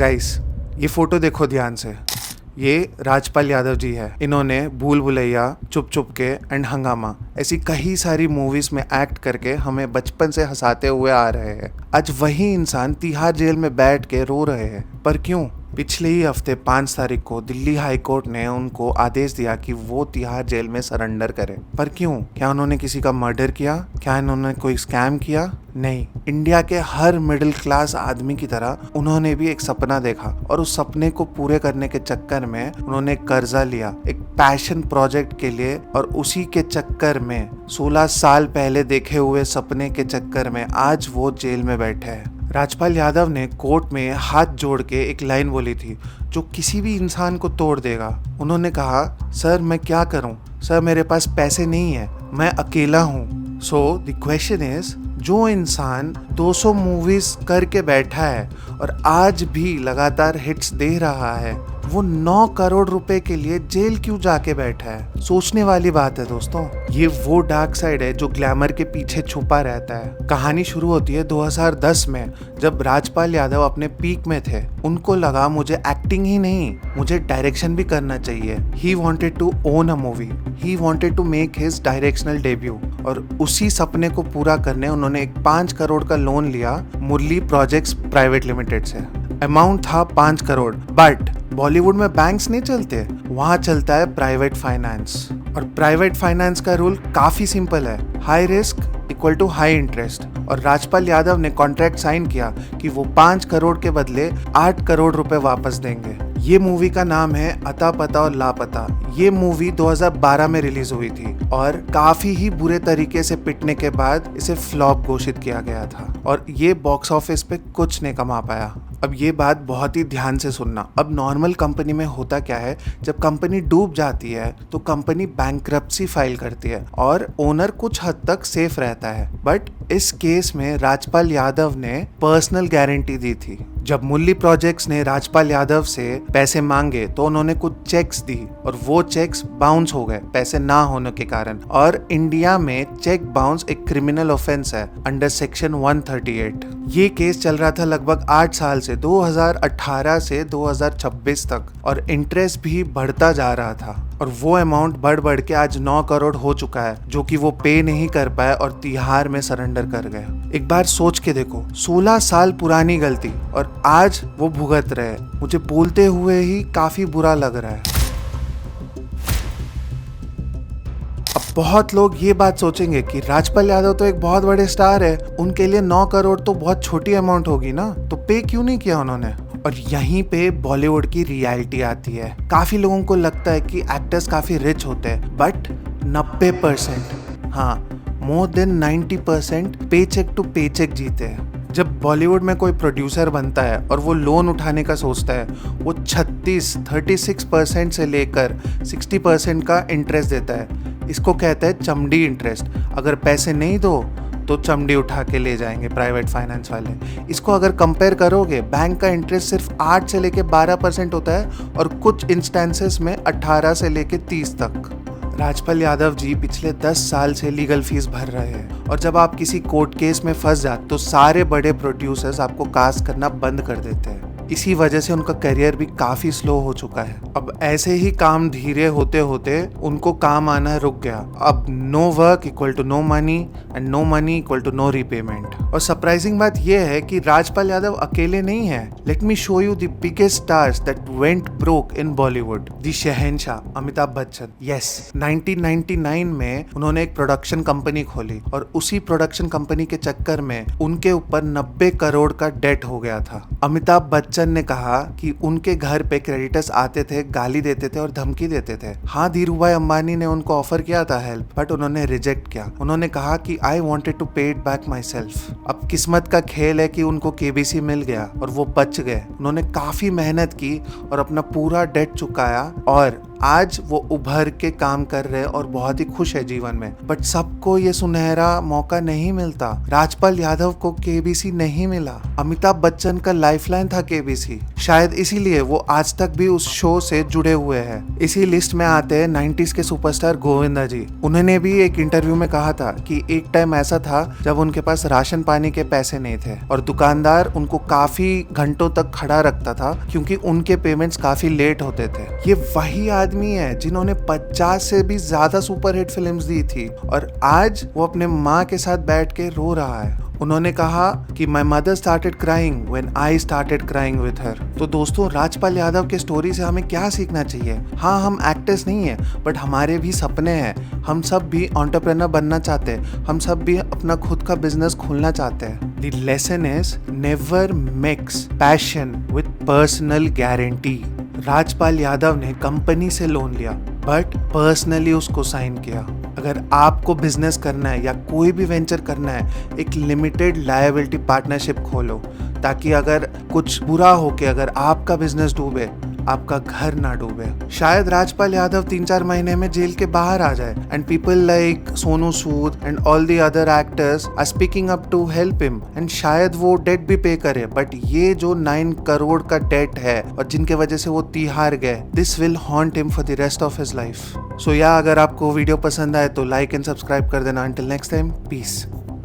Guys, ये photo देखो ध्यान से। ये राजपाल यादव जी है। इन्होंने भूल भुलैया, चुप चुप के एंड हंगामा ऐसी कई सारी मूवीज में एक्ट करके हमें बचपन से हंसाते हुए आ रहे हैं। आज वही इंसान तिहाड़ जेल में बैठ के रो रहे हैं। पर क्यों? पिछले ही हफ्ते 5 तारीख को दिल्ली हाई कोर्ट ने उनको आदेश दिया कि वो तिहाड़ जेल में सरेंडर करें। पर क्यों? क्या उन्होंने किसी का मर्डर किया? क्या इन्होंने कोई स्कैम किया? नहीं। इंडिया के हर मिडिल क्लास आदमी की तरह उन्होंने भी एक सपना देखा और उस सपने को पूरे करने के चक्कर में उन्होंने कर्जा लिया एक पैशन प्रोजेक्ट के लिए, और उसी के चक्कर में 16 साल पहले देखे हुए सपने के चक्कर में आज वो जेल में बैठे हैं। राजपाल यादव ने कोर्ट में हाथ जोड़ के एक लाइन बोली थी जो किसी भी इंसान को तोड़ देगा। उन्होंने कहा, सर मैं क्या करूं? सर मेरे पास पैसे नहीं है, मैं अकेला हूं। सो द क्वेश्चन इज, जो इंसान 200 मूवीज करके बैठा है और आज भी लगातार हिट्स दे रहा है, वो 9 करोड़ रुपए के लिए जेल क्यों जाके बैठा है? सोचने वाली बात है दोस्तों। ये वो डार्क साइड है जो ग्लैमर के पीछे छुपा रहता है। कहानी शुरू होती है 2010 में, जब राजपाल यादव अपने पीक में थे। उनको लगा मुझे एक्टिंग ही नहीं, मुझे डायरेक्शन भी करना चाहिए। He wanted to own a movie, he wanted to make his directional debut. और उसी सपने को पूरा करने उन्होंने एक 5 करोड़ का लोन लिया मुरली प्रोजेक्ट्स प्राइवेट लिमिटेड से। अमाउंट था 5 करोड़, बट बॉलीवुड में बैंक्स नहीं चलते, वहां चलता है प्राइवेट फाइनेंस। और प्राइवेट फाइनेंस का रूल काफी सिंपल है, high risk equal to high interest. और राजपाल यादव ने कॉन्ट्रैक्ट साइन किया कि वो 5 करोड़ के बदले 8 करोड़ रुपए वापस देंगे। ये मूवी का नाम है अता पता और लापता। ये मूवी 2012 में रिलीज हुई थी और काफी ही बुरे तरीके से पिटने के बाद इसे फ्लॉप घोषित किया गया था और ये बॉक्स ऑफिस पे कुछ नहीं कमा पाया। अब ये बात बहुत ही ध्यान से सुनना। अब नॉर्मल कंपनी में होता क्या है, जब कंपनी डूब जाती है तो कंपनी बैंक्रप्सी फाइल करती है और ओनर कुछ हद तक सेफ रहता है। बट इस केस में राजपाल यादव ने पर्सनल गारंटी दी थी। जब मुरली प्रोजेक्ट्स ने राजपाल यादव से पैसे मांगे तो उन्होंने कुछ चेक्स दी और वो चेक्स बाउंस हो गए पैसे ना होने के कारण। और इंडिया में चेक बाउंस एक क्रिमिनल ऑफेंस है अंडर सेक्शन 138। ये केस चल रहा था लगभग 8 साल से, 2018 से 2026 तक, और इंटरेस्ट भी बढ़ता जा रहा था। और वो अमाउंट बढ़ बढ़ के आज 9 करोड़ हो चुका है, जो कि वो पे नहीं कर पाए और तिहाड़ में सरेंडर कर गए। एक बार सोच के देखो, 16 साल पुरानी गलती और आज वो भुगत रहे। मुझे बोलते हुए ही काफी बुरा लग रहा है। अब बहुत लोग ये बात सोचेंगे कि राजपाल यादव तो एक बहुत बड़े स्टार है, उनके लिए 9 करोड़ तो बहुत छोटी अमाउंट होगी ना, तो पे क्यों नहीं किया उन्होंने? और यहीं पे बॉलीवुड की रियलिटी आती है। काफी लोगों को लगता है कि एक्टर्स काफी रिच होते हैं, बट 90%, हाँ मोर देन 90% पे चेक टू पे चेक जीते हैं। जब बॉलीवुड में कोई प्रोड्यूसर बनता है और वो लोन उठाने का सोचता है, वो 36% से लेकर 60% का इंटरेस्ट देता है। इसको कहते हैं चमड़ी इंटरेस्ट। अगर पैसे नहीं दो तो चमड़ी उठा के ले जाएंगे प्राइवेट फाइनेंस वाले। इसको अगर कंपेयर करोगे, बैंक का इंटरेस्ट सिर्फ 8 से लेके 12% होता है और कुछ इंस्टेंसेस में 18 से लेके 30 तक। राजपाल यादव जी पिछले 10 साल से लीगल फीस भर रहे हैं, और जब आप किसी कोर्ट केस में फंस जाते तो सारे बड़े प्रोड्यूसर्स आपको कास्ट करना बंद कर देते हैं। इसी वजह से उनका करियर भी काफी स्लो हो चुका है। अब ऐसे ही काम धीरे होते होते उनको काम आना रुक गया। अब no work equal to no money and no money equal to no repayment. और सरप्राइजिंग बात यह है कि राजपाल यादव अकेले नहीं है। Let me show you the biggest stars that went broke in Bollywood. The Shahenshah Amitabh Bachchan. Yes, 1999 में उन्होंने एक प्रोडक्शन कंपनी खोली और उसी प्रोडक्शन कंपनी के चक्कर में उनके ऊपर 90 करोड़ का डेट हो गया था। अमिताभ बच्चन ने कहा कि उनके घर पे क्रेडिटर्स आते थे, गाली देते थे और धमकी देते थे। हाँ, धीरूभाई अंबानी ने उनको ऑफर किया था हेल्प, बट उन्होंने रिजेक्ट किया। उन्होंने कहा कि आई वांटेड टू पे इट बैक माई सेल्फ। अब किस्मत का खेल है कि उनको केबीसी मिल गया और वो बच गए। उन्होंने काफी मेहनत की और अपना पूरा डेट चुकाया और आज वो उभर के काम कर रहे और बहुत ही खुश है जीवन में। बट सबको ये सुनहरा मौका नहीं मिलता। राजपाल यादव को केबीसी नहीं मिला। अमिताभ बच्चन का लाइफलाइन था केबीसी, शायद इसीलिए वो आज तक भी उस शो से जुड़े हुए हैं। इसी लिस्ट में आते हैं 90s के सुपरस्टार गोविंदा जी। उन्होंने भी एक इंटरव्यू में कहा था कि एक टाइम ऐसा था जब उनके पास राशन पानी के पैसे नहीं थे और दुकानदार उनको काफी घंटों तक खड़ा रखता था क्योंकि उनके पेमेंट्स काफी लेट होते थे। ये वही आदमी है जिन्होंने 50 से भी ज्यादा सुपरहिट फिल्म्स दी थी और आज वो अपने माँ के साथ बैठ के रो रहा है। उन्होंने कहा कि my mother started crying when I started crying with her. तो दोस्तों, राजपाल यादव के स्टोरी से हमें क्या सीखना चाहिए? हाँ, हम एक्टर्स नहीं है, बट हमारे भी सपने हैं। हम सब भी एंटरप्रेन्योर बनना चाहते हैं। हम सब भी अपना खुद का बिजनेस खोलना चाहते हैं। The lesson is never mix passion with personal guarantee. Rajpal Yadav ने कंपनी से लोन लिया बट पर्सनली उसको साइन किया। अगर आपको बिजनेस करना है या कोई भी वेंचर करना है, एक लिमिटेड लायबिलिटी पार्टनरशिप खोलो ताकि अगर कुछ बुरा हो के अगर आपका बिजनेस डूबे, आपका घर ना डूबे। शायद राजपाल यादव 3-4 महीने में जेल के बाहर आ जाए and people like Sonu Sood and all the other actors are speaking up to help him and शायद वो डेट भी पे करे। बट ये जो 9 करोड़ का डेट है और जिनके वजह से वो तिहार गए, this will haunt him for the rest of his life. So या अगर आपको वीडियो पसंद आए तो लाइक एंड सब्सक्राइब कर देना। Until next time, piece.